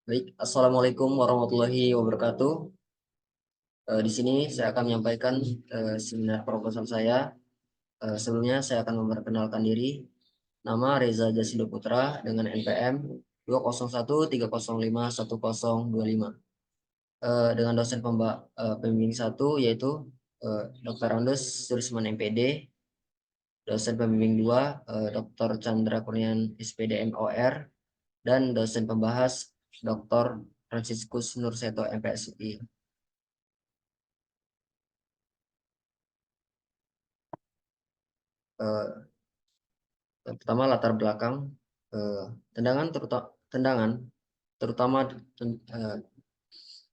Baik, Assalamualaikum warahmatullahi wabarakatuh. Di sini saya akan menyampaikan seminar proposal saya. Sebelumnya saya akan memperkenalkan diri. Nama Reza Jasido Putra dengan NPM 20130510025. Dengan dosen pembimbing satu yaitu Dr. Andes Surisman MPD, dosen pembimbing 2 Dr. Chandra Kurnian SPD MOR, dan dosen pembahas Dr. Franciscus Nurseto MPSI. Eh, Pertama, latar belakang eh, tendangan terutama eh,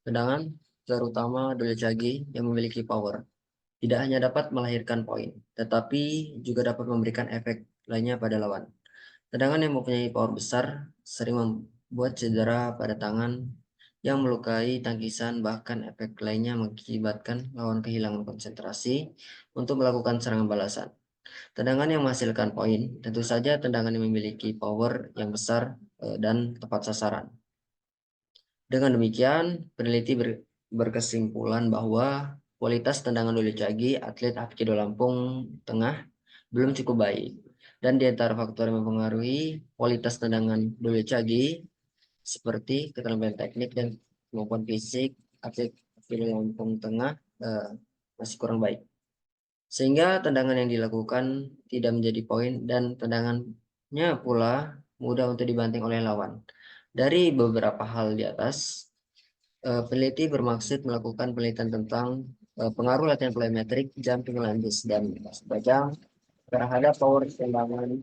tendangan terutama Dole Chagi yang memiliki power tidak hanya dapat melahirkan poin, tetapi juga dapat memberikan efek lainnya pada lawan. Tendangan yang mempunyai power besar sering membuat cedera pada tangan yang melukai tangkisan, bahkan efek lainnya mengakibatkan lawan kehilangan konsentrasi untuk melakukan serangan balasan. Tendangan yang menghasilkan poin, tentu saja tendangan yang memiliki power yang besar dan tepat sasaran. Dengan demikian, peneliti berkesimpulan bahwa kualitas tendangan Dole Chagi, atlet Hapkido Lampung Tengah, belum cukup baik. Dan di antara faktor yang mempengaruhi kualitas tendangan Dole Chagi, seperti keterampilan teknik dan kemampuan fisik, atlet Hapkido Lampung Tengah masih kurang baik. Sehingga tendangan yang dilakukan tidak menjadi poin dan tendangannya pula mudah untuk dibanting oleh lawan. Dari beberapa hal di atas, peneliti bermaksud melakukan penelitian tentang pengaruh latihan plyometric, jumping lunges, dan sepanjang terhadap power tendangan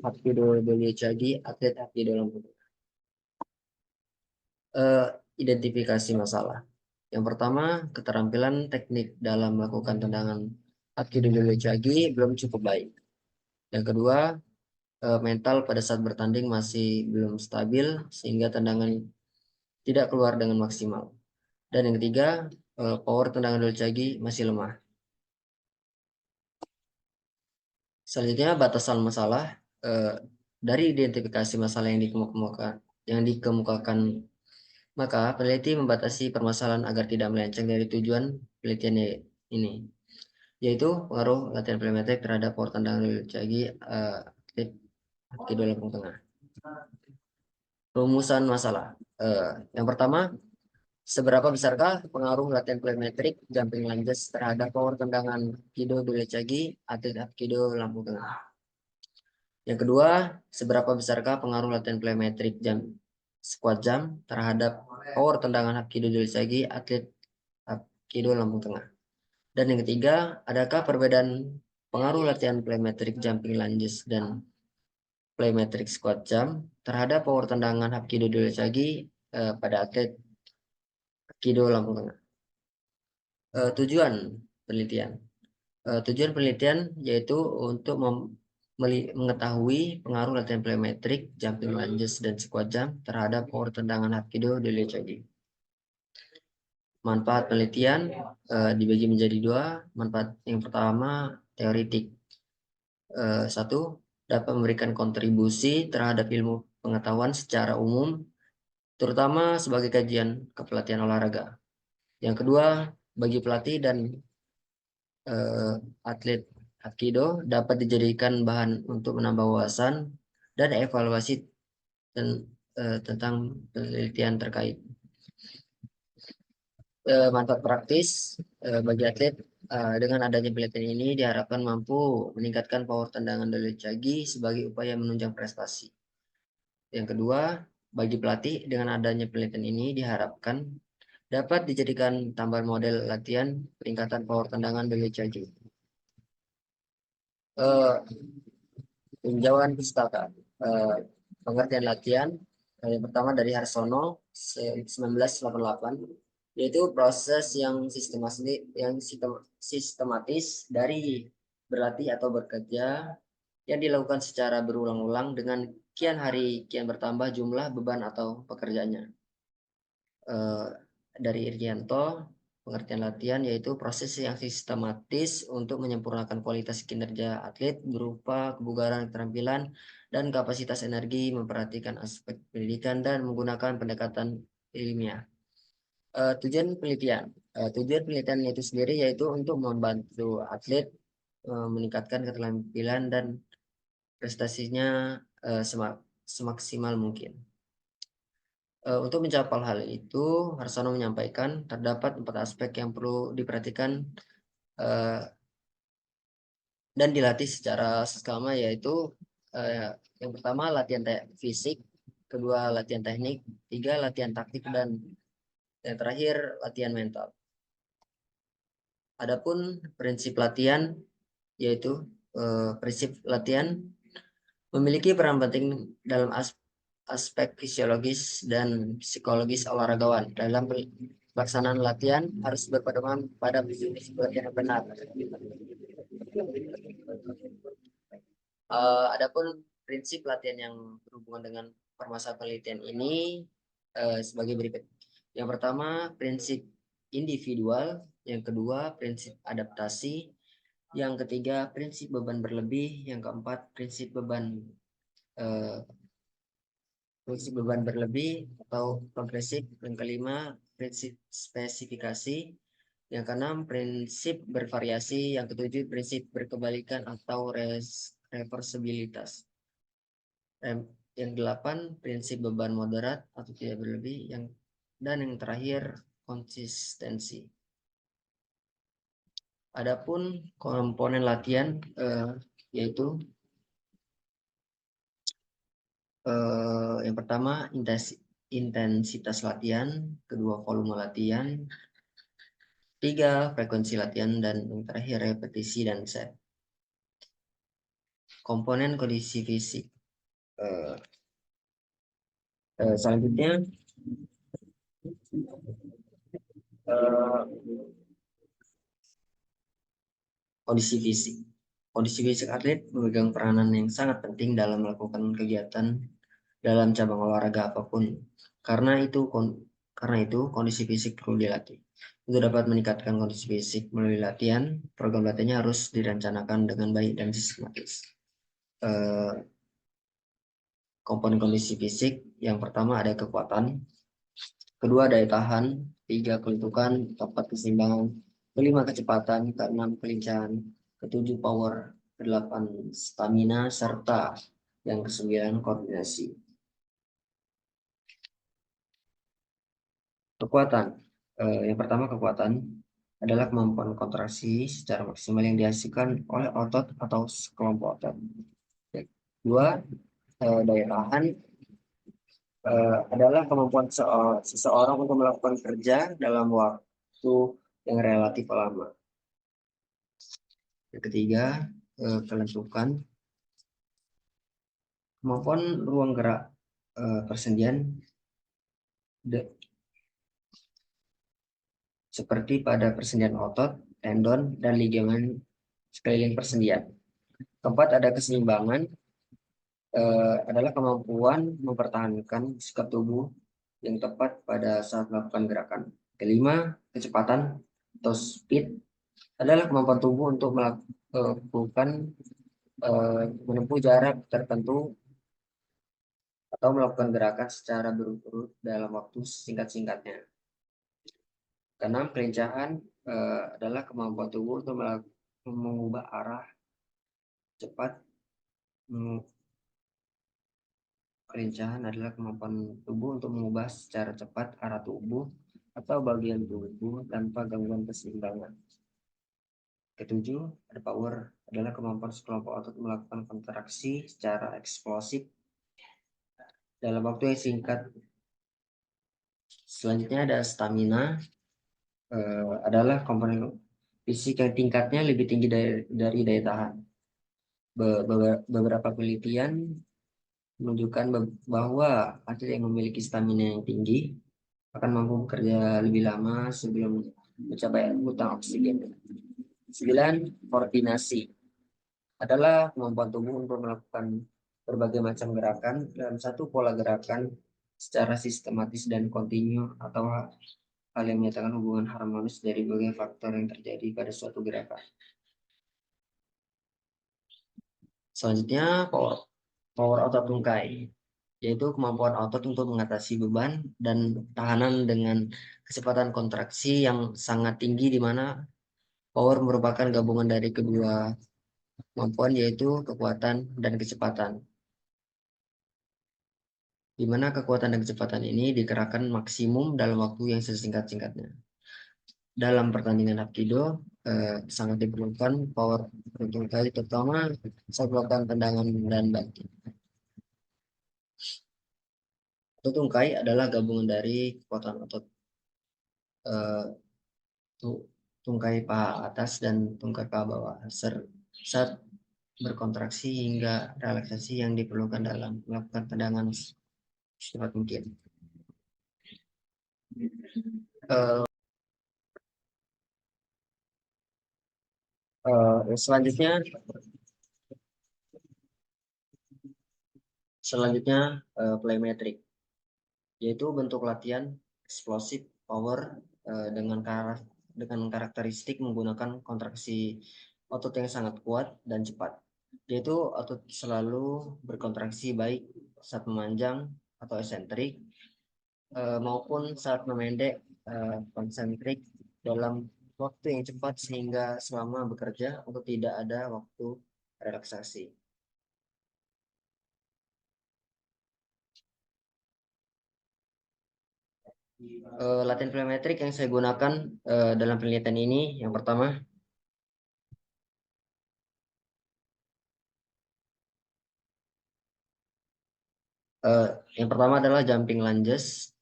Hapkido Dole Chagi, atlet Hapkido Lampung. Identifikasi masalah. Yang pertama, keterampilan teknik dalam melakukan tendangan Hapkido Dole Chagi belum cukup baik. Yang kedua, mental pada saat bertanding masih belum stabil sehingga tendangan tidak keluar dengan maksimal. Dan yang ketiga, power tendangan Dole Chagi masih lemah. Selanjutnya, batasan masalah. Dari identifikasi masalah yang dikemukakan, maka peneliti membatasi permasalahan agar tidak melenceng dari tujuan penelitiannya ini, yaitu pengaruh latihan plyometrik terhadap power tendangan Dole Chagi Hapkido Lampung Tengah. Rumusan masalah. Yang pertama, seberapa besarkah pengaruh latihan plyometrik jumping lunges terhadap power tendangan Hapkido Dole Chagi atlet Hapkido Lampung Tengah? Yang kedua, seberapa besarkah pengaruh latihan plyometrik squat jump terhadap power tendangan Hapkido Dole Chagi atlet Hapkido Lampung Tengah? Dan yang ketiga, adakah perbedaan pengaruh latihan plyometric jumping lunges dan plyometric squat jump terhadap power tendangan Hapkido Dole Chagi pada atlet Hapkido Lampung Tengah? Tujuan penelitian. Tujuan penelitian yaitu untuk mengetahui pengaruh latihan plyometric, jumping lunges, dan squat jump terhadap power tendangan Hapkido Dole Chagi. Manfaat penelitian dibagi menjadi dua. Manfaat yang pertama teoritik. Satu, dapat memberikan kontribusi terhadap ilmu pengetahuan secara umum, terutama sebagai kajian kepelatihan olahraga. Yang kedua, bagi pelatih dan atlet Hapkido dapat dijadikan bahan untuk menambah wawasan dan evaluasi tentang penelitian terkait. Manfaat praktis bagi atlet dengan adanya penelitian ini diharapkan mampu meningkatkan power tendangan Dole Chagi sebagai upaya menunjang prestasi. Yang kedua, bagi pelatih dengan adanya penelitian ini diharapkan dapat dijadikan tambahan model latihan peningkatan power tendangan Dole Chagi. Tinjauan pustaka. Pengertian latihan yang pertama dari Harsono 1988, yaitu proses yang sistematis dari berlatih atau bekerja yang dilakukan secara berulang-ulang dengan kian hari kian bertambah jumlah beban atau pekerjaannya. Dari Irgianto, pengertian latihan yaitu proses yang sistematis untuk menyempurnakan kualitas kinerja atlet berupa kebugaran, keterampilan, dan kapasitas energi, memperhatikan aspek pendidikan, dan menggunakan pendekatan ilmiah. Tujuan penelitian itu sendiri yaitu untuk membantu atlet meningkatkan keterampilan dan prestasinya semaksimal mungkin. Untuk mencapai hal itu, Harsono menyampaikan terdapat 4 aspek yang perlu diperhatikan dan dilatih secara seksama, yaitu yang pertama latihan fisik, kedua latihan teknik, tiga latihan taktik, dan yang terakhir latihan mental. Adapun prinsip latihan, yaitu prinsip latihan memiliki peran penting dalam aspek fisiologis dan psikologis olahragawan. Dalam pelaksanaan latihan harus berpedoman pada prinsip latihan yang benar. Adapun prinsip latihan yang berhubungan dengan permasalahan penelitian ini sebagai berikut. Yang pertama, prinsip individual. Yang kedua, prinsip adaptasi. Yang ketiga, prinsip beban berlebih. Yang keempat, prinsip beban berlebih atau progresif. Yang kelima, prinsip spesifikasi. Yang keenam, prinsip bervariasi. Yang ketujuh, prinsip berkebalikan atau reversibilitas. Yang delapan, prinsip beban moderat atau tidak berlebih. Dan yang terakhir, konsistensi. Adapun komponen latihan yaitu yang pertama intensitas latihan, kedua volume latihan, tiga frekuensi latihan, dan yang terakhir repetisi dan set. Komponen kondisi fisik. Selanjutnya kondisi fisik. Kondisi fisik atlet memegang peranan yang sangat penting dalam melakukan kegiatan dalam cabang olahraga apapun. Karena itu kondisi fisik perlu dilatih. Untuk dapat meningkatkan kondisi fisik melalui latihan, program latihannya harus direncanakan dengan baik dan sistematis. Komponen kondisi fisik, yang pertama ada kekuatan, kedua daya tahan, tiga kelentukan, keempat keseimbangan, kelima kecepatan, keenam kelincahan, ketujuh power, kedelapan stamina, serta yang kesembilan koordinasi. Kekuatan. Yang pertama kekuatan adalah kemampuan kontraksi secara maksimal yang dihasilkan oleh otot atau sekelompok otot. Dua, daya tahan adalah kemampuan seseorang untuk melakukan kerja dalam waktu yang relatif lama. Yang ketiga, kelentukan, kemampuan ruang gerak persendian seperti pada persendian otot, tendon, dan ligamen sekeliling persendian. Keempat, ada keseimbangan, adalah kemampuan mempertahankan sikap tubuh yang tepat pada saat melakukan gerakan. Kelima, kecepatan atau speed adalah kemampuan tubuh untuk melakukan menempuh jarak tertentu atau melakukan gerakan secara berurut-urut dalam waktu singkat-singkatnya. Keenam, kelincahan adalah kemampuan tubuh untuk mengubah arah cepat. Kelincahan adalah kemampuan tubuh untuk mengubah secara cepat arah tubuh atau bagian tubuh tanpa gangguan keseimbangan. Ketujuh, ada power, adalah kemampuan sekelompok otot melakukan kontraksi secara eksplosif dalam waktu yang singkat. Selanjutnya ada stamina, adalah komponen fisik yang tingkatnya lebih tinggi dari daya tahan. Beberapa penelitian menunjukkan bahwa atlet yang memiliki stamina yang tinggi akan mampu bekerja lebih lama sebelum mencapai hutang oksigen. 9. Koordinasi adalah kemampuan tubuh untuk melakukan berbagai macam gerakan dalam satu pola gerakan secara sistematis dan kontinu, atau hal yang menyatakan hubungan harmonis dari berbagai faktor yang terjadi pada suatu gerakan. Selanjutnya, power. Power otot tungkai, yaitu kemampuan otot untuk mengatasi beban dan tahanan dengan kecepatan kontraksi yang sangat tinggi, di mana power merupakan gabungan dari kedua kemampuan, yaitu kekuatan dan kecepatan, di mana kekuatan dan kecepatan ini dikerahkan maksimum dalam waktu yang sesingkat-singkatnya. Dalam pertandingan Hapkido, sangat diperlukan power tungkai, terutama saat melakukan tendangan dan banting. Otot tungkai adalah gabungan dari kekuatan otot eh, tungkai paha atas dan tungkai paha bawah saat berkontraksi hingga relaksasi yang diperlukan dalam melakukan tendangan secepat mungkin. Eh, selanjutnya, playmetric, yaitu bentuk latihan eksplosif power dengan karakteristik menggunakan kontraksi otot yang sangat kuat dan cepat, yaitu otot selalu berkontraksi baik saat memanjang atau esentrik maupun saat memendek konsentrik dalam waktu yang cepat, sehingga selama bekerja untuk tidak ada waktu relaksasi. Latihan plyometrik yang saya gunakan dalam penelitian ini, yang pertama eh, adalah jumping lunges.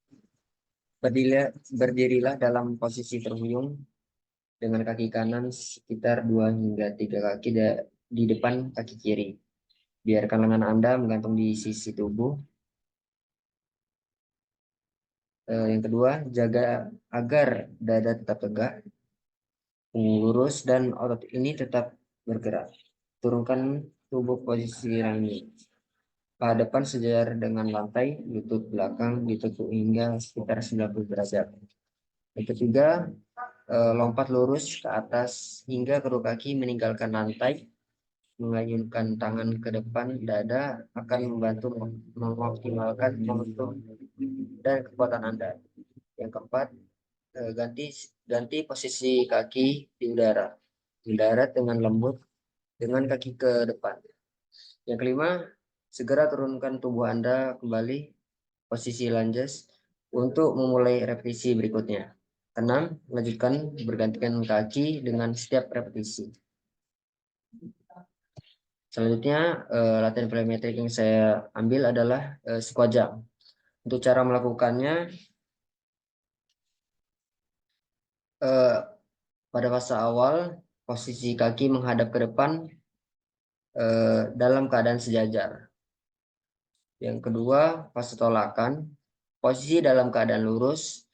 Berdirilah dalam posisi terhuyung dengan kaki kanan sekitar 2 hingga 3 kaki di depan kaki kiri. Biarkan lengan Anda menggantung di sisi tubuh. Yang kedua, jaga agar dada tetap tegak, punggung lurus, dan otot ini tetap bergerak. Turunkan tubuh posisi running. Paha depan sejajar dengan lantai, lutut belakang ditekuk hingga sekitar 90 derajat. Yang ketiga, lompat lurus ke atas hingga kedua kaki meninggalkan lantai. Mengayunkan tangan ke depan dada akan membantu mengoptimalkan momentum dan kekuatan Anda. Yang keempat, ganti posisi kaki di udara. Mendarat dengan lembut dengan kaki ke depan. Yang kelima, segera turunkan tubuh Anda kembali posisi lunges untuk memulai repetisi berikutnya. Keenam, lanjutkan bergantikan kaki dengan setiap repetisi. Selanjutnya, latihan plyometrik yang saya ambil adalah squat jump. Untuk cara melakukannya, eh, pada fase awal, posisi kaki menghadap ke depan dalam keadaan sejajar. Yang kedua, fase tolakan, posisi dalam keadaan lurus,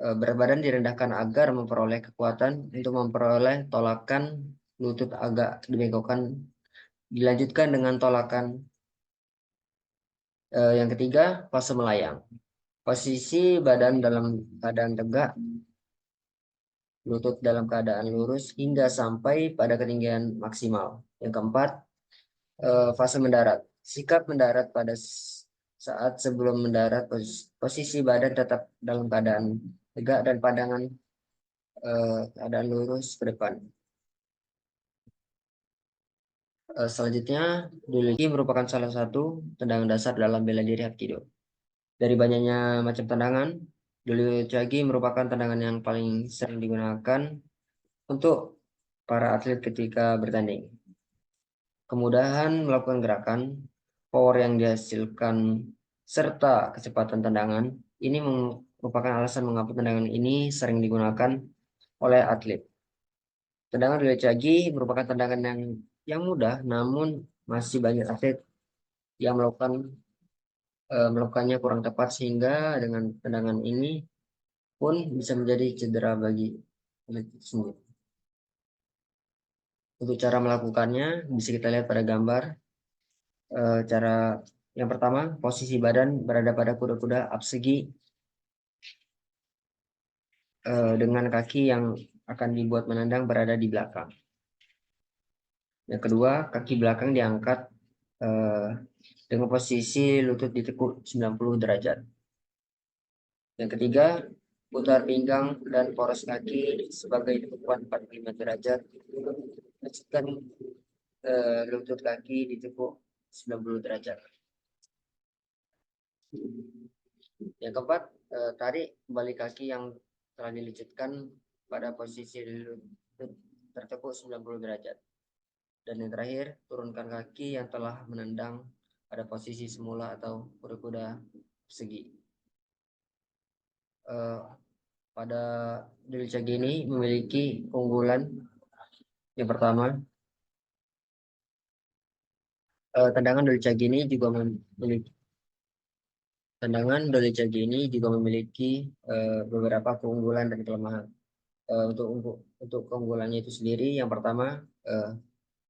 berat badan direndahkan agar memperoleh kekuatan untuk memperoleh tolakan, lutut agak dibengkokkan. Dilanjutkan dengan tolakan. Yang ketiga, fase melayang. Posisi badan dalam keadaan tegak, lutut dalam keadaan lurus hingga sampai pada ketinggian maksimal. Yang keempat, fase mendarat. Sikap mendarat pada saat sebelum mendarat, posisi badan tetap dalam keadaan tegak dan pandangan keadaan lurus ke depan. Selanjutnya, Duligi merupakan salah satu tendangan dasar dalam bela diri Hapkido. Dari banyaknya macam tendangan, Duligi merupakan tendangan yang paling sering digunakan untuk para atlet ketika bertanding. Kemudahan melakukan gerakan, power yang dihasilkan, serta kecepatan tendangan, ini merupakan alasan mengapa tendangan ini sering digunakan oleh atlet. Tendangan Duligi merupakan tendangan yang mudah, namun masih banyak atlet yang melakukannya kurang tepat, sehingga dengan tendangan ini pun bisa menjadi cedera bagi atlet tersebut. Untuk cara melakukannya bisa kita lihat pada gambar. Cara yang pertama, posisi badan berada pada kuda-kuda absegi dengan kaki yang akan dibuat menendang berada di belakang. Yang kedua, kaki belakang diangkat dengan posisi lutut ditekuk 90 derajat. Yang ketiga, putar pinggang dan poros kaki sebagai tekukan 45 derajat. Lanjutkan lutut kaki ditekuk 90 derajat. Yang keempat, tarik kembali kaki yang telah diluncurkan pada posisi lutut tertekuk 90 derajat. Dan yang terakhir, turunkan kaki yang telah menendang pada posisi semula atau kuda-kuda persegi. Pada drill cagi ini memiliki keunggulan. Yang pertama, tendangan drill cagi ini juga memiliki beberapa keunggulan dan kelemahan. Untuk keunggulannya itu sendiri, yang pertama,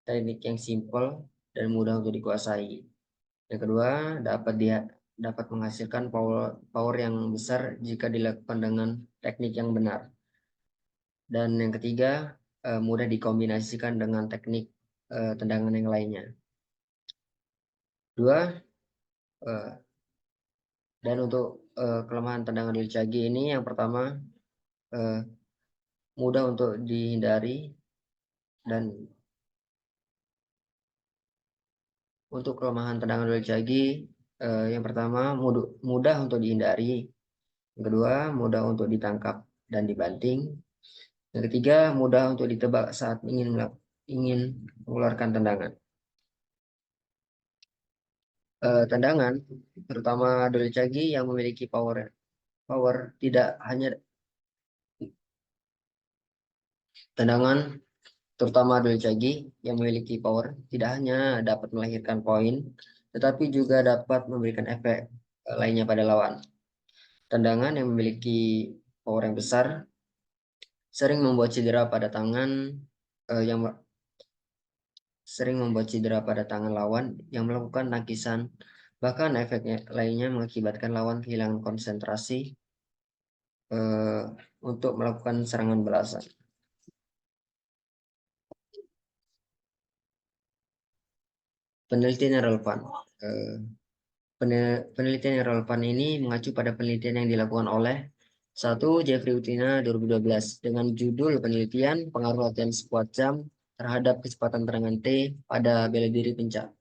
teknik yang simple dan mudah untuk dikuasai. Yang kedua, dapat menghasilkan power yang besar jika dilakukan dengan teknik yang benar. Dan yang ketiga, mudah dikombinasikan dengan teknik tendangan yang lainnya. Dua, dan untuk kelemahan tendangan drill cagi ini, yang pertama, mudah untuk dihindari, dan untuk kelemahan tendangan drill cagi, yang pertama, mudah untuk dihindari. Yang kedua, mudah untuk ditangkap dan dibanting. Yang ketiga, mudah untuk ditebak saat ingin mengeluarkan tendangan. Tendangan, terutama drill cagi yang memiliki power tidak hanya tendangan, terutama drill cagi yang memiliki power tidak hanya dapat melahirkan poin, tetapi juga dapat memberikan efek lainnya pada lawan. Tendangan yang memiliki power yang besar sering membuat cedera pada tangan lawan yang melakukan tangkisan. Bahkan efeknya lainnya mengakibatkan lawan kehilangan konsentrasi untuk melakukan serangan balasan. Penelitian yang relevan. Penelitian yang relevan ini mengacu pada penelitian yang dilakukan oleh Jeffrey Utina 2012 dengan judul penelitian pengaruh latihan squat jam terhadap kecepatan terangan T pada bela diri pencak.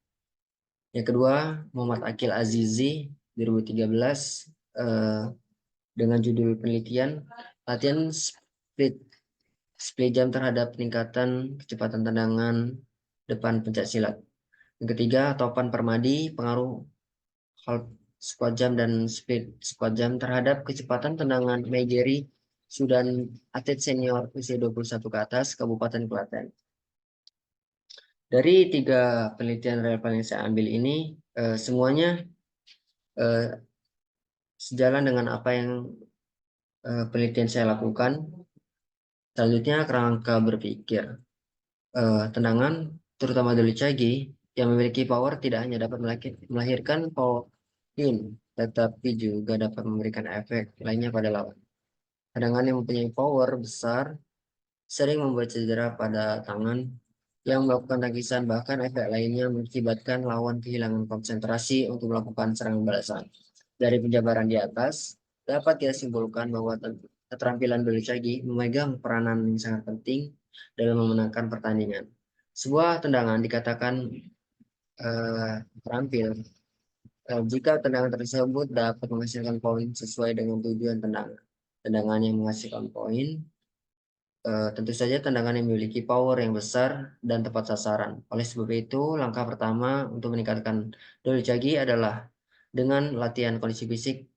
Yang kedua, Muhammad Akil Azizi 2013 dengan judul penelitian latihan split jam terhadap peningkatan kecepatan tendangan depan pencak silat. Yang ketiga, Topan Permadi pengaruh half squat jam dan split squat jam terhadap kecepatan tendangan Megeri Sudan, atlet senior usia 21 ke atas, Kabupaten Klaten. Dari 3 penelitian relevan yang saya ambil ini, semuanya sejalan dengan apa yang penelitian saya lakukan. Selanjutnya, kerangka berpikir. Tendangan, terutama drill cagi, yang memiliki power tidak hanya dapat melahirkan poin, tetapi juga dapat memberikan efek lainnya pada lawan. Tendangan yang mempunyai power besar sering membuat cedera pada tangan yang melakukan tangkisan, bahkan efek lainnya mengakibatkan lawan kehilangan konsentrasi untuk melakukan serangan balasan. Dari penjabaran di atas, dapat kita simpulkan bahwa keterampilan drill cagi memegang peranan yang sangat penting dalam memenangkan pertandingan. Sebuah tendangan dikatakan terampil jika tendangan tersebut dapat menghasilkan poin sesuai dengan tujuan tendangan. Tendangan yang menghasilkan poin, tentu saja tendangan yang memiliki power yang besar dan tepat sasaran. Oleh sebab itu, langkah pertama untuk meningkatkan drill cagi adalah dengan latihan kondisi fisik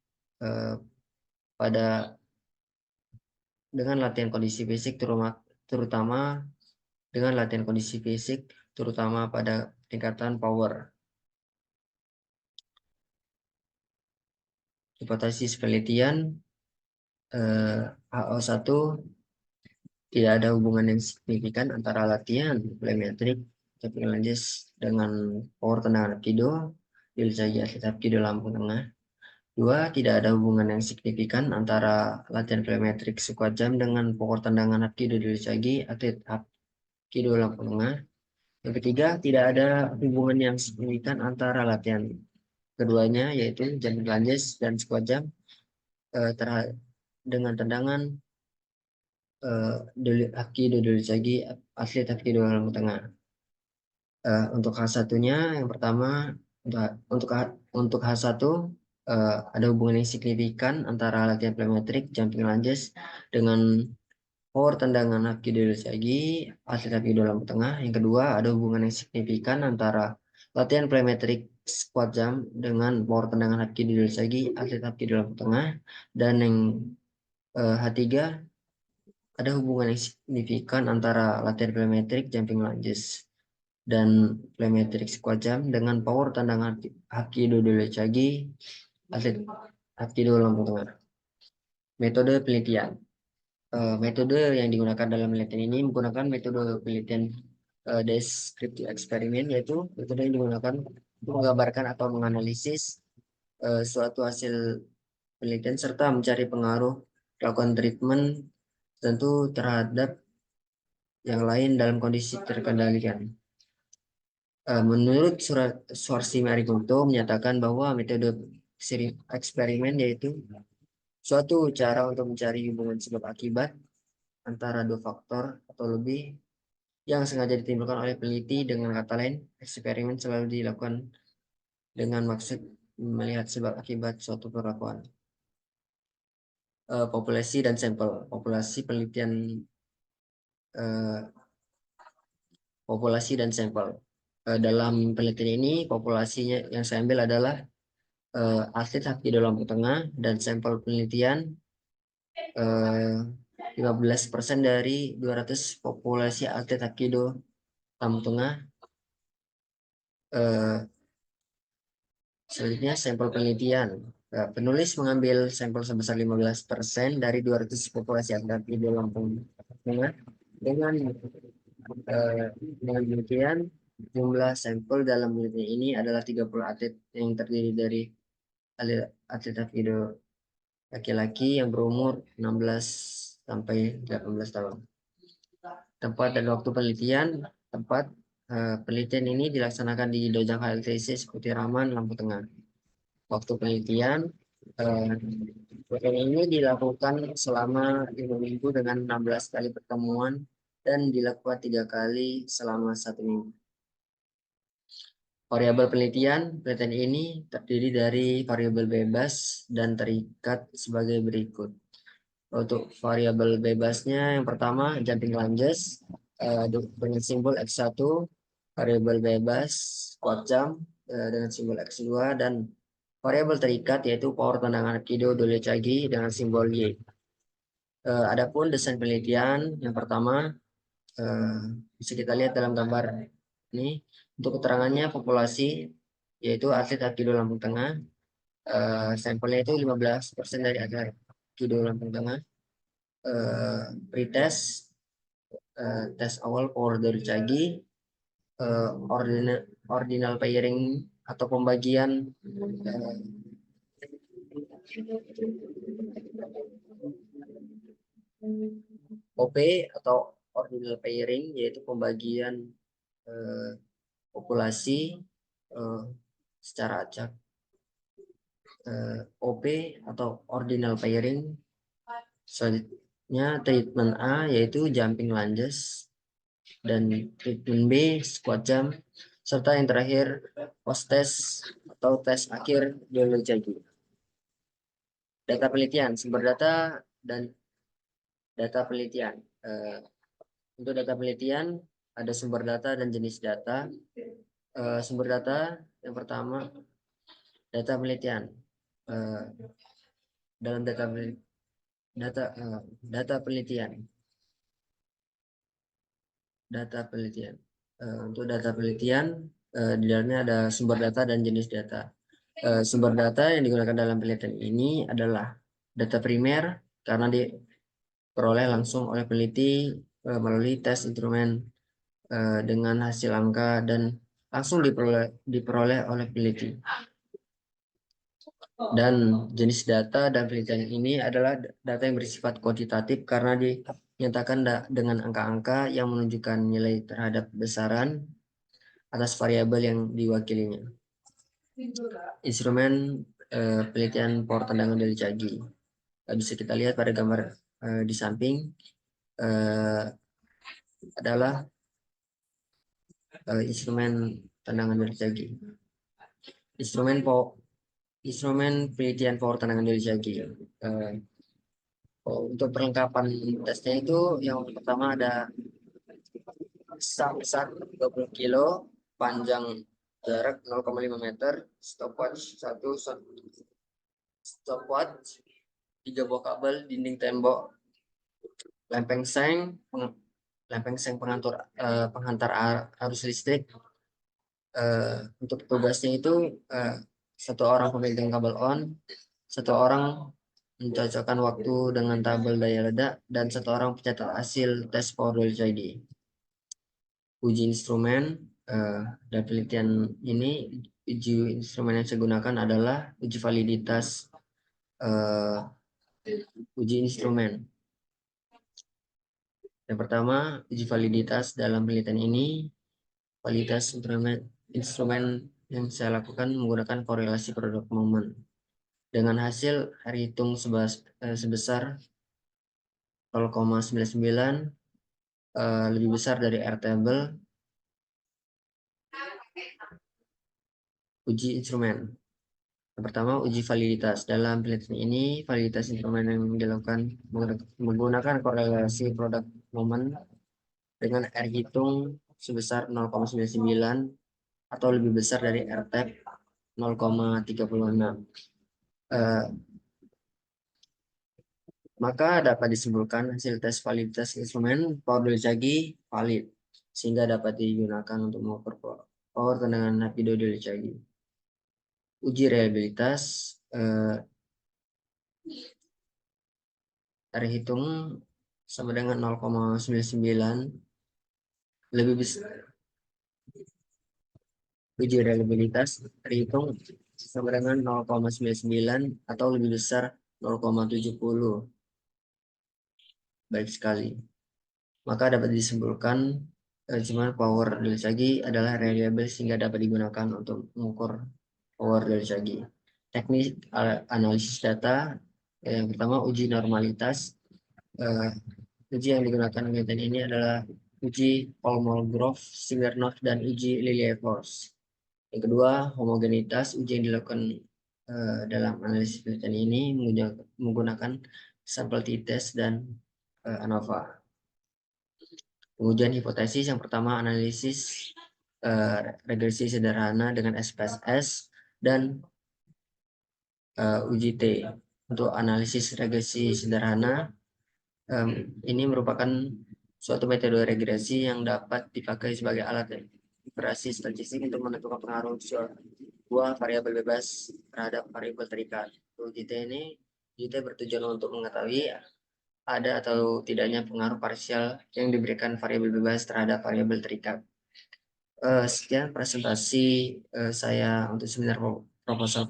terutama pada tingkatan power. Hipotesis penelitian HO1 tidak ada hubungan yang signifikan antara latihan plyometric atau lunges dengan power tendangan hapkido, drill cagi atlet hapkido Lampung Tengah. 2. Tidak ada hubungan yang signifikan antara latihan plyometric squat jam dengan power tendangan hapkido drill cagi atlet hapkido Lampung Tengah. Yang ketiga, tidak ada hubungan yang signifikan antara latihan keduanya, yaitu jumping lunges dan squat jump dengan tendangan Hapkido Doryuchagi, atlet Hapkido dalam tengah. Untuk H1-nya yang pertama, untuk H1 ada hubungan yang signifikan antara latihan plyometric jumping lunges dengan power tendangan Hapkido Doryuchagi, atlet Hapkido dalam tengah. Yang kedua, ada hubungan yang signifikan antara latihan plyometric squat jump dengan power tendangan Hapkido Doryuchagi, atlet Hapkido dalam tengah. Dan yang H3, ada hubungan yang signifikan antara latihan plyometric jumping lunges dan plyometric squat jump dengan power tendangan Hapkido Doryuchagi, atlet Hapkido lambung tengah. Metode penelitian. Metode yang digunakan dalam penelitian ini menggunakan metode penelitian descriptive eksperimen, yaitu metode yang digunakan untuk menggambarkan atau menganalisis suatu hasil penelitian serta mencari pengaruh melakukan treatment tentu terhadap yang lain dalam kondisi terkendalikan. Menurut Schwarzschild Arigunto menyatakan bahwa metode eksperimen yaitu suatu cara untuk mencari hubungan sebab akibat antara dua faktor atau lebih yang sengaja ditimbulkan oleh peneliti. Dengan kata lain, eksperimen selalu dilakukan dengan maksud melihat sebab akibat suatu perlakuan. Populasi dan sampel. Populasi dan sampel. Dalam penelitian ini, populasinya yang saya ambil adalah atlet Hapkido lambung tengah, dan sampel penelitian 15% dari 200 populasi atlet Hapkido lambung tengah. Selanjutnya, sampel penelitian. Penulis mengambil sampel sebesar 15% dari 200 populasi atlet Hapkido lambung tengah. Dengan demikian, jumlah sampel dalam penelitian ini adalah 30 atlet yang terdiri dari atlet Hapkido laki-laki yang berumur 16 sampai 18 tahun. Tempat dan waktu penelitian. Penelitian ini dilaksanakan di Dojang HLTC Sekutiraman, Lampung Tengah. Waktu penelitian ini dilakukan selama 5 minggu dengan 16 kali pertemuan dan dilakukan 3 kali selama 1 minggu. Variabel penelitian ini terdiri dari variabel bebas dan terikat sebagai berikut. Untuk variabel bebasnya, yang pertama jumping lunges dengan simbol X1, variabel bebas squat jump dengan simbol X2, dan variabel terikat yaitu power tendangan Hapkido Doryuchagi dengan simbol Y. Adapun desain penelitian yang pertama bisa kita lihat dalam gambar ini. Untuk keterangannya, populasi yaitu atlet Hapkido lambung tengah. Sampelnya itu 15% dari atlet Hapkido lambung tengah. Pretest, tes awal power Doryuchagi, ordinal pairing atau pembagian OP atau ordinal pairing, yaitu pembagian populasi secara acak. OP atau ordinal pairing. Selanjutnya treatment A yaitu jumping lunges, dan treatment B squat jump, serta yang terakhir post test atau tes akhir Doryuchagi. Data penelitian, sumber data dan data penelitian. Untuk data penelitian ada sumber data dan jenis data. Sumber data yang pertama, data penelitian. Dalam data penelitian. Untuk data penelitian di dalamnya ada sumber data dan jenis data. Sumber data yang digunakan dalam penelitian ini adalah data primer karena diperoleh langsung oleh peneliti melalui tes instrumen dengan hasil angka dan langsung diperoleh oleh peneliti. Dan jenis data dan penelitian ini adalah data yang bersifat kuantitatif karena dinyatakan dengan angka-angka yang menunjukkan nilai terhadap besaran atas variabel yang diwakilinya. Instrumen penelitian power tendangan dari Cagi. Bisa kita lihat pada gambar di samping adalah instrumen tendangan dari Cagi. Instrumen penelitian power tendangan dari Cagi. Untuk perlengkapan tesnya itu yang pertama ada stang besar 20 kilo, panjang jarak 0,5 meter, stopwatch 3 buah kabel, dinding tembok, lempeng seng, penghantar arus listrik. Untuk tugasnya itu satu orang pemegang kabel on, satu orang mencocokkan waktu dengan tabel daya ledak, dan satu orang pencatat hasil tes power voltage ID. Uji instrumen dan penelitian ini, uji instrumen yang saya gunakan adalah uji validitas uji instrumen. Yang pertama, uji validitas dalam penelitian ini, validitas instrumen yang saya lakukan menggunakan korelasi produk momen dengan hasil hari hitung sebesar 0,99 lebih besar dari R table. Uji instrumen. Yang pertama, uji validitas. Dalam penelitian ini, validitas instrumen yang dilakukan menggunakan korelasi produk momen dengan R hitung sebesar 0,99 atau lebih besar dari R tab 0,36. Maka dapat disimpulkan hasil tes validitas instrumen power Dole-Chagi valid, sehingga dapat digunakan untuk mengukur power tendangan rapido Dole-Chagi. Uji reliabilitas terhitung sama dengan 0,99 lebih besar. Uji reliabilitas terhitung sama dengan 0,99 atau lebih besar 0,70. Baik sekali. Maka dapat disimpulkan cuman power Dole-Chagi adalah reliable sehingga dapat digunakan untuk mengukur power Dole-Chagi. Teknik analisis data yang pertama, uji normalitas. Uji yang digunakan penelitian ini adalah uji Kolmogorov, Smirnov, dan uji Lilliefors. Yang kedua, homogenitas. Uji yang dilakukan dalam analisis penelitian ini menggunakan sampel t-test dan ANOVA. Pengujian hipotesis yang pertama, analisis regresi sederhana dengan SPSS dan uji T. Untuk analisis regresi sederhana, ini merupakan suatu metode regresi yang dapat dipakai sebagai alat operasi statistik untuk menentukan pengaruh sebuah variabel bebas terhadap variabel terikat. Uji T bertujuan untuk mengetahui ada atau tidaknya pengaruh parsial yang diberikan variabel bebas terhadap variabel terikat. Sekian presentasi saya untuk seminar proposal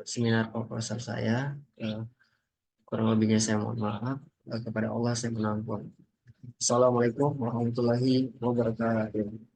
seminar proposal saya. Kurang lebihnya saya mohon maaf. Kepada Allah saya mohon ampun. Assalamualaikum warahmatullahi wabarakatuh.